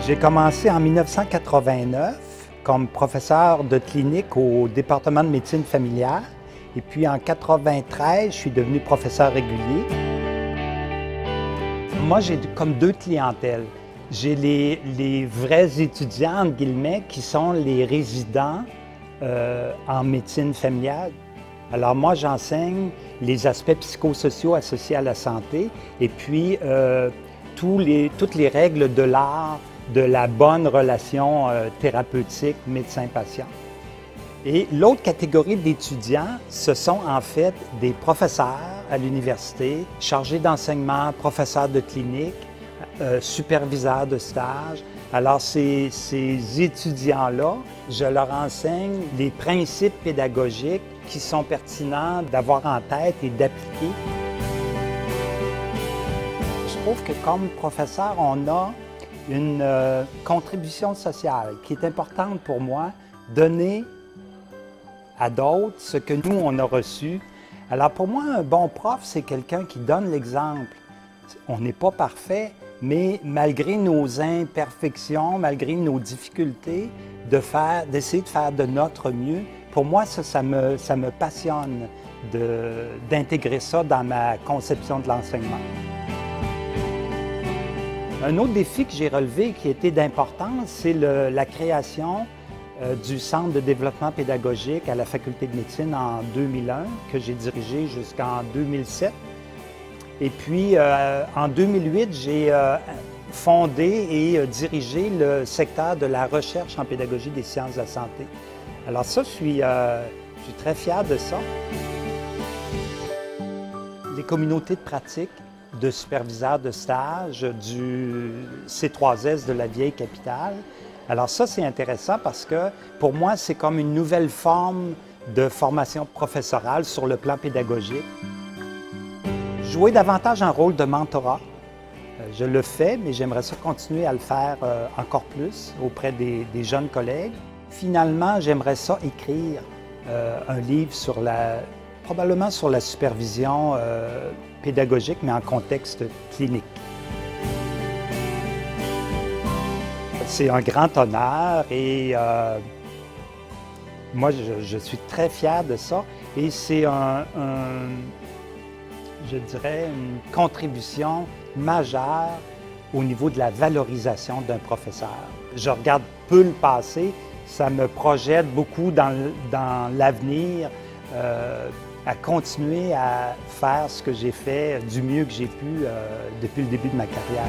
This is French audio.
J'ai commencé en 1989 comme professeur de clinique au département de médecine familiale. Et puis en 1993, je suis devenu professeur régulier. Moi, j'ai comme deux clientèles. J'ai les vrais étudiants, entre guillemets, qui sont les résidents en médecine familiale. Alors moi, j'enseigne les aspects psychosociaux associés à la santé et puis toutes les règles de l'art de la bonne relation thérapeutique médecin-patient. Et l'autre catégorie d'étudiants, ce sont en fait des professeurs à l'université, chargés d'enseignement, professeurs de clinique, superviseurs de stage. Alors ces étudiants-là, je leur enseigne les principes pédagogiques qui sont pertinents d'avoir en tête et d'appliquer. Je trouve que comme professeur, on a une contribution sociale qui est importante pour moi, donner à d'autres ce que nous, on a reçu. Alors pour moi, un bon prof, c'est quelqu'un qui donne l'exemple. On n'est pas parfait, mais malgré nos imperfections, malgré nos difficultés, d'essayer de faire de notre mieux, pour moi, ça me passionne d'intégrer ça dans ma conception de l'enseignement. Un autre défi que j'ai relevé qui était d'importance, c'est la création du Centre de développement pédagogique à la Faculté de médecine en 2001, que j'ai dirigé jusqu'en 2007. Et puis, en 2008, j'ai fondé et dirigé le secteur de la recherche en pédagogie des sciences de la santé. Alors ça, je suis très fier de ça. Les communautés de pratique de superviseurs de stage du C3S de la vieille capitale. Alors ça, c'est intéressant parce que pour moi, c'est comme une nouvelle forme de formation professorale sur le plan pédagogique. Jouer davantage un rôle de mentorat. Je le fais, mais j'aimerais ça continuer à le faire encore plus auprès des jeunes collègues. Finalement, j'aimerais ça écrire un livre probablement sur la supervision pédagogique, mais en contexte clinique. C'est un grand honneur et moi, je suis très fier de ça. Et c'est je dirais, une contribution majeure au niveau de la valorisation d'un professeur. Je regarde peu le passé, ça me projette beaucoup dans l'avenir, à continuer à faire ce que j'ai fait du mieux que j'ai pu depuis le début de ma carrière.